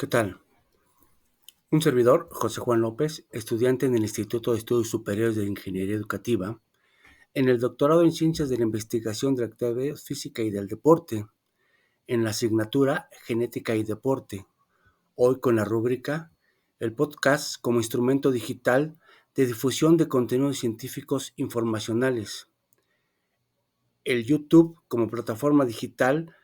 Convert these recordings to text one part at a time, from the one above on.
¿Qué tal? Un servidor, José Juan López, estudiante en el Instituto de Estudios Superiores de Ingeniería Educativa, en el doctorado en Ciencias de la Investigación de la Actividad Física y del Deporte, en la asignatura Genética y Deporte, hoy con la rúbrica El podcast como instrumento digital de difusión de contenidos científicos informacionales, el YouTube como plataforma digital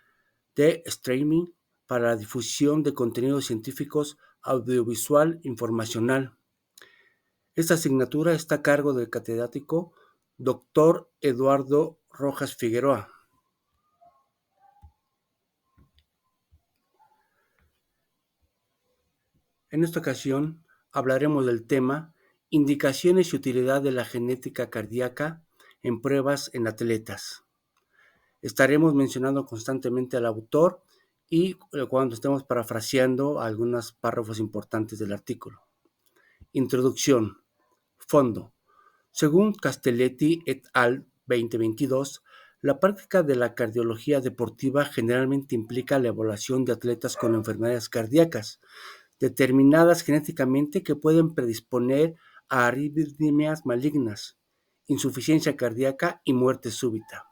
de streaming para la difusión de contenidos científicos audiovisual informacional. Esta asignatura está a cargo del catedrático Dr. Eduardo Rojas Figueroa. En esta ocasión hablaremos del tema Indicaciones y utilidad de la genética cardíaca en pruebas en atletas. Estaremos mencionando constantemente al autor y cuando estemos parafraseando algunos párrafos importantes del artículo. Introducción. Fondo. Según Castelletti et al. 2022, la práctica de la cardiología deportiva generalmente implica la evaluación de atletas con enfermedades cardíacas determinadas genéticamente que pueden predisponer a arritmias malignas, insuficiencia cardíaca y muerte súbita.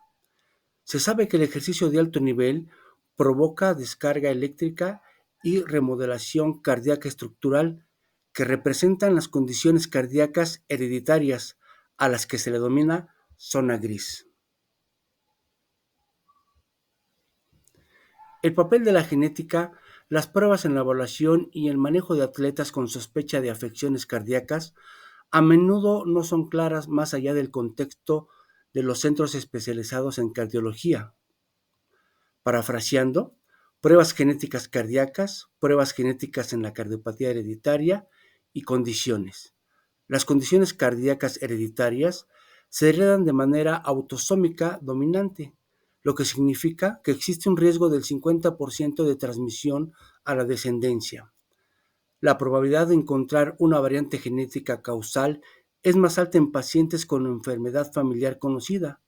Se sabe que el ejercicio de alto nivel provoca descarga eléctrica y remodelación cardíaca estructural que representan las condiciones cardíacas hereditarias a las que se le denomina zona gris. El papel de la genética, las pruebas en la evaluación y el manejo de atletas con sospecha de afecciones cardíacas a menudo no son claras más allá del contexto de los centros especializados en cardiología. Parafraseando, pruebas genéticas cardíacas, pruebas genéticas en la cardiopatía hereditaria y condiciones. Las condiciones cardíacas hereditarias se heredan de manera autosómica dominante, lo que significa que existe un riesgo del 50% de transmisión a la descendencia. La probabilidad de encontrar una variante genética causal es más alta en pacientes con enfermedad familiar conocida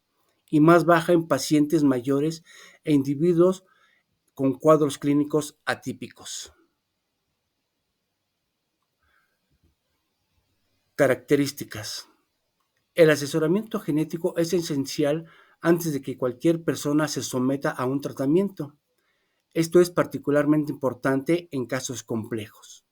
y más baja en pacientes mayores e individuos con cuadros clínicos atípicos. Características. El asesoramiento genético es esencial antes de que cualquier persona se someta a un tratamiento. Esto es particularmente importante en casos complejos.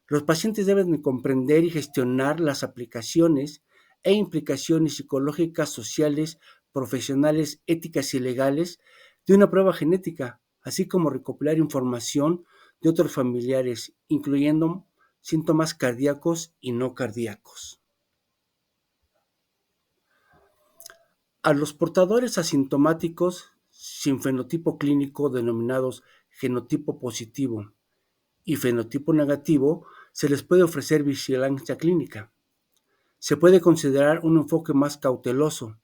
Los pacientes deben de comprender y gestionar las aplicaciones e implicaciones psicológicas, sociales, profesionales, éticas y legales de una prueba genética, así como recopilar información de otros familiares, incluyendo síntomas cardíacos y no cardíacos. A los portadores asintomáticos sin fenotipo clínico denominados genotipo positivo y fenotipo negativo se les puede ofrecer vigilancia clínica. Se puede considerar un enfoque más cauteloso.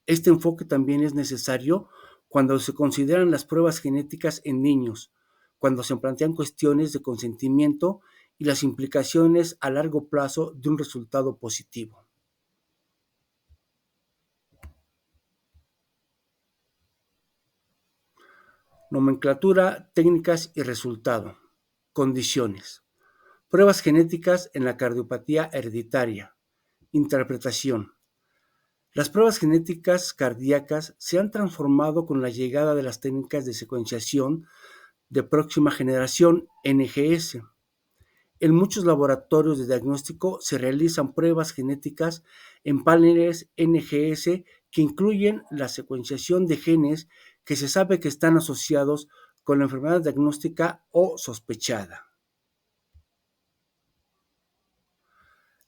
Este enfoque también es necesario cuando se consideran las pruebas genéticas en niños, cuando se plantean cuestiones de consentimiento y las implicaciones a largo plazo de un resultado positivo. Nomenclatura, técnicas y resultado. Condiciones. Pruebas genéticas en la cardiopatía hereditaria. Interpretación. Las pruebas genéticas cardíacas se han transformado con la llegada de las técnicas de secuenciación de próxima generación (NGS). En muchos laboratorios de diagnóstico se realizan pruebas genéticas en paneles NGS que incluyen la secuenciación de genes que se sabe que están asociados con la enfermedad diagnóstica o sospechada.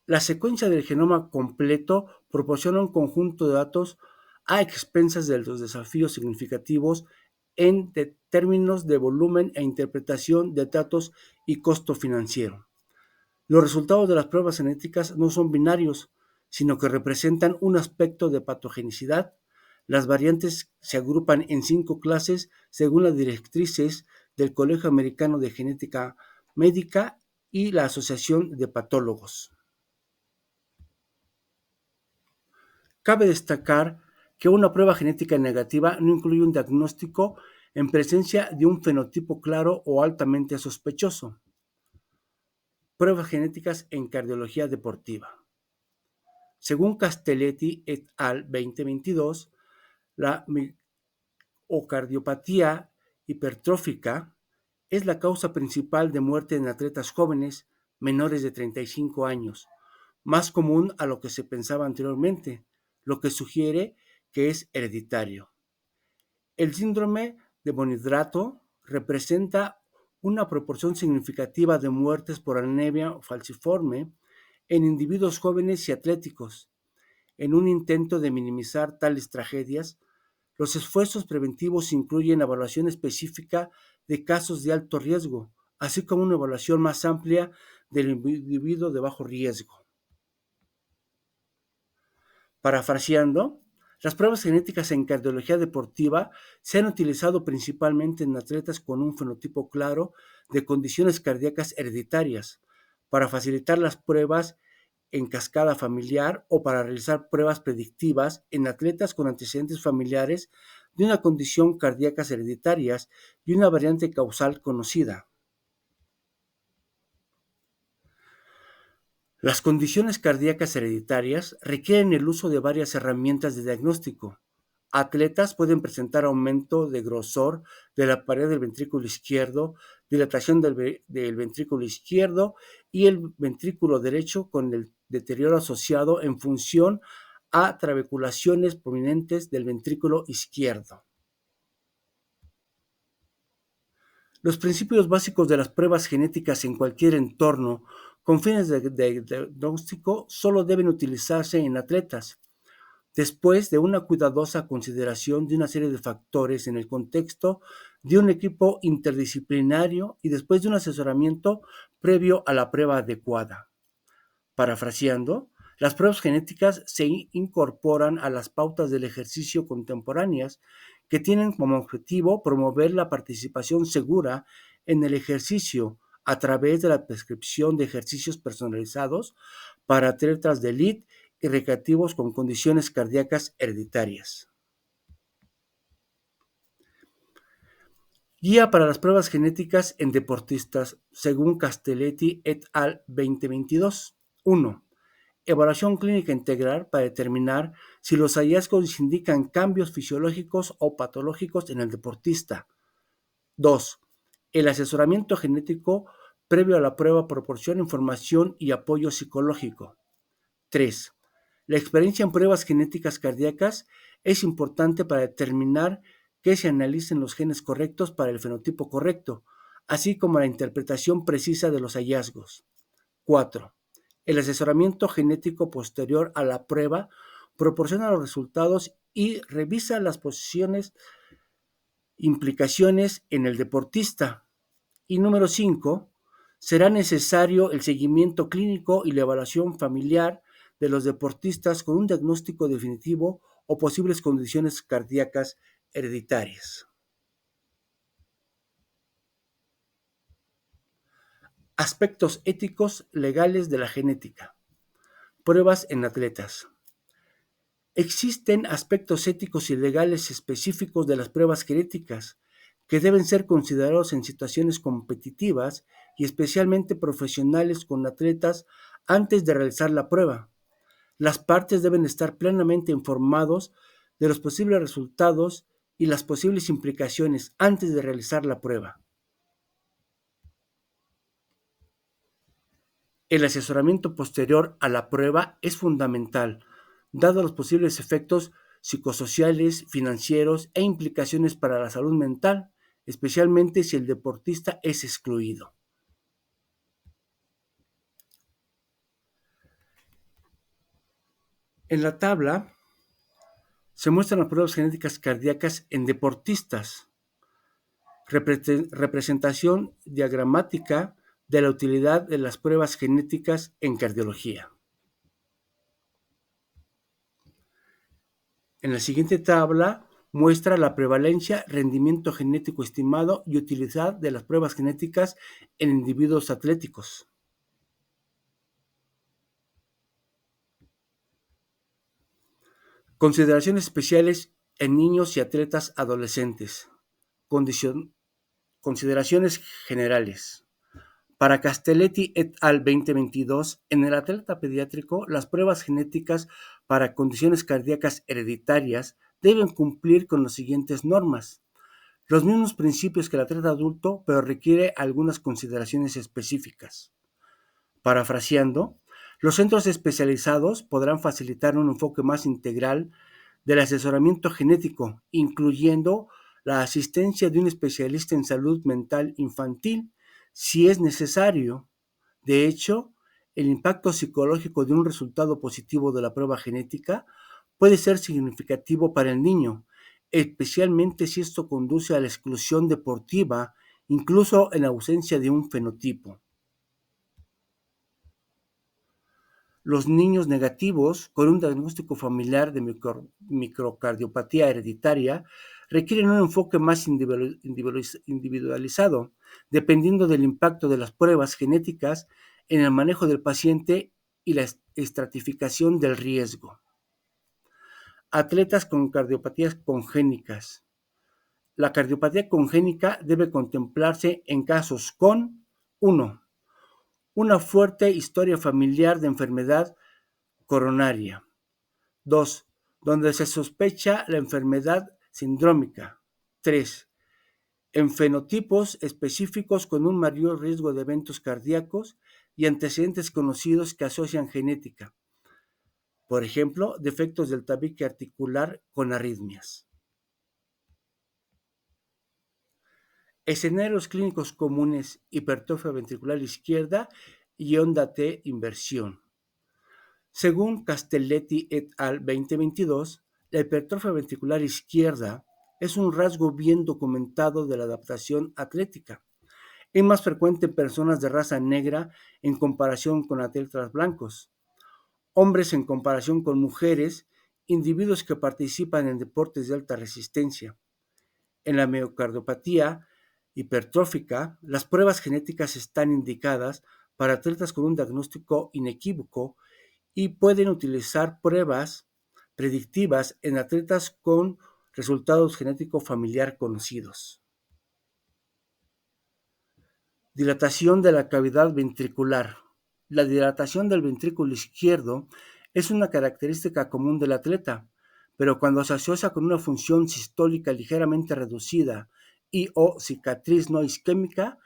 La secuencia del genoma completo proporciona un conjunto de datos a expensas de los desafíos significativos en términos de volumen e interpretación de datos y costo financiero. Los resultados de las pruebas genéticas no son binarios, sino que representan un aspecto de patogenicidad. Las variantes se agrupan en 5 clases según las directrices del Colegio Americano de Genética Médica y la Asociación de Patólogos. Cabe destacar que una prueba genética negativa no incluye un diagnóstico en presencia de un fenotipo claro o altamente sospechoso. Pruebas genéticas en cardiología deportiva. Según Castelletti et al. 2022, la miocardiopatía hipertrófica es la causa principal de muerte en atletas jóvenes menores de 35 años, más común a lo que se pensaba anteriormente, lo que sugiere que es hereditario. El síndrome de monohidrato representa una proporción significativa de muertes por anemia falciforme en individuos jóvenes y atléticos. En un intento de minimizar tales tragedias, los esfuerzos preventivos incluyen evaluación específica de casos de alto riesgo, así como una evaluación más amplia del individuo de bajo riesgo. Parafraseando, las pruebas genéticas en cardiología deportiva se han utilizado principalmente en atletas con un fenotipo claro de condiciones cardíacas hereditarias, para facilitar las pruebas en cascada familiar o para realizar pruebas predictivas en atletas con antecedentes familiares de una condición cardíacas hereditarias y una variante causal conocida. Las condiciones cardíacas hereditarias requieren el uso de varias herramientas de diagnóstico. Atletas pueden presentar aumento de grosor de la pared del ventrículo izquierdo, dilatación del ventrículo izquierdo y el ventrículo derecho con el deterioro asociado en función a trabeculaciones prominentes del ventrículo izquierdo. Los principios básicos de las pruebas genéticas en cualquier entorno con fines de diagnóstico solo deben utilizarse en atletas, después de una cuidadosa consideración de una serie de factores en el contexto de un equipo interdisciplinario y después de un asesoramiento previo a la prueba adecuada. Parafraseando, las pruebas genéticas se incorporan a las pautas del ejercicio contemporáneas que tienen como objetivo promover la participación segura en el ejercicio a través de la prescripción de ejercicios personalizados para atletas de élite y recreativos con condiciones cardíacas hereditarias. Guía para las pruebas genéticas en deportistas, según Castelletti et al. 2022. 1. Evaluación clínica integral para determinar si los hallazgos indican cambios fisiológicos o patológicos en el deportista. 2. El asesoramiento genético previo a la prueba proporciona información y apoyo psicológico. 3. La experiencia en pruebas genéticas cardíacas es importante para determinar que se analicen los genes correctos para el fenotipo correcto, así como la interpretación precisa de los hallazgos. 4. El asesoramiento genético posterior a la prueba proporciona los resultados y revisa las posiciones, implicaciones en el deportista. Y número 5, será necesario el seguimiento clínico y la evaluación familiar de los deportistas con un diagnóstico definitivo o posibles condiciones cardíacas hereditarias. Aspectos éticos legales de la genética. Pruebas en atletas. Existen aspectos éticos y legales específicos de las pruebas genéticas que deben ser considerados en situaciones competitivas y especialmente profesionales con atletas antes de realizar la prueba. Las partes deben estar plenamente informados de los posibles resultados y las posibles implicaciones antes de realizar la prueba. El asesoramiento posterior a la prueba es fundamental, dado los posibles efectos psicosociales, financieros e implicaciones para la salud mental, especialmente si el deportista es excluido. En la tabla se muestran las pruebas genéticas cardíacas en deportistas. Representación diagramática de la utilidad de las pruebas genéticas en cardiología. En la siguiente tabla muestra la prevalencia, rendimiento genético estimado y utilidad de las pruebas genéticas en individuos atléticos. Consideraciones especiales en niños y atletas adolescentes. Consideraciones generales. Para Castelletti et al. 2022, en el atleta pediátrico, las pruebas genéticas para condiciones cardíacas hereditarias deben cumplir con las siguientes normas. Los mismos principios que el atleta adulto, pero requiere algunas consideraciones específicas. Parafraseando, los centros especializados podrán facilitar un enfoque más integral del asesoramiento genético, incluyendo la asistencia de un especialista en salud mental infantil, si es necesario. De hecho, el impacto psicológico de un resultado positivo de la prueba genética puede ser significativo para el niño, especialmente si esto conduce a la exclusión deportiva, incluso en ausencia de un fenotipo. Los niños negativos con un diagnóstico familiar de microcardiopatía hereditaria requieren un enfoque más individualizado, dependiendo del impacto de las pruebas genéticas en el manejo del paciente y la estratificación del riesgo. Atletas con cardiopatías congénicas. La cardiopatía congénica debe contemplarse en casos con 1. Una fuerte historia familiar de enfermedad coronaria. 2. Donde se sospecha la enfermedad sindrómica. 3. En fenotipos específicos con un mayor riesgo de eventos cardíacos y antecedentes conocidos que asocian genética. Por ejemplo, defectos del tabique articular con arritmias. Escenarios clínicos comunes: hipertrofia ventricular izquierda y onda T inversión. Según Castelletti et al. 2022, la hipertrofia ventricular izquierda es un rasgo bien documentado de la adaptación atlética. Es más frecuente en personas de raza negra en comparación con atletas blancos, hombres en comparación con mujeres, individuos que participan en deportes de alta resistencia. En la miocardiopatía hipertrófica, las pruebas genéticas están indicadas para atletas con un diagnóstico inequívoco y pueden utilizar pruebas predictivas en atletas con resultados genéticos familiar conocidos. Dilatación de la cavidad ventricular. La dilatación del ventrículo izquierdo es una característica común del atleta, pero cuando se asocia con una función sistólica ligeramente reducida y o cicatriz no isquémica,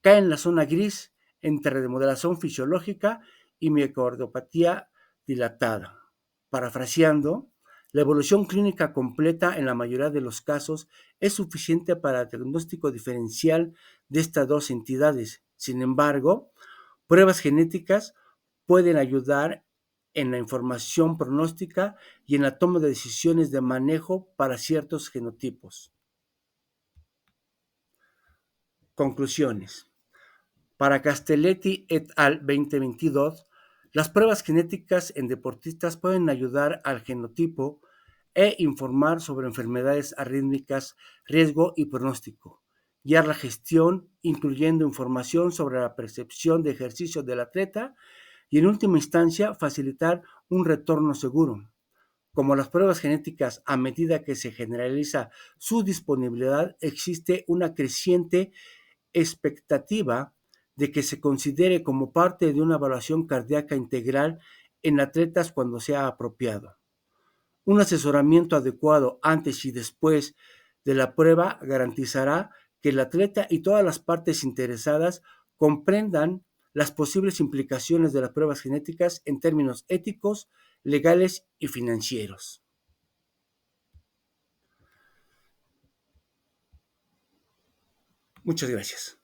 cae en la zona gris entre remodelación fisiológica y miocardiopatía dilatada. Parafraseando, la evolución clínica completa en la mayoría de los casos es suficiente para el diagnóstico diferencial de estas dos entidades. Sin embargo, pruebas genéticas pueden ayudar en la información pronóstica y en la toma de decisiones de manejo para ciertos genotipos. Conclusiones. Para Castelletti et al. 2022, las pruebas genéticas en deportistas pueden ayudar al genotipo e informar sobre enfermedades arrítmicas, riesgo y pronóstico, guiar la gestión, incluyendo información sobre la percepción de ejercicio del atleta y, en última instancia, facilitar un retorno seguro. Como las pruebas genéticas, a medida que se generaliza su disponibilidad, existe una creciente expectativa de que se considere como parte de una evaluación cardíaca integral en atletas cuando sea apropiado. Un asesoramiento adecuado antes y después de la prueba garantizará que el atleta y todas las partes interesadas comprendan las posibles implicaciones de las pruebas genéticas en términos éticos, legales y financieros. Muchas gracias.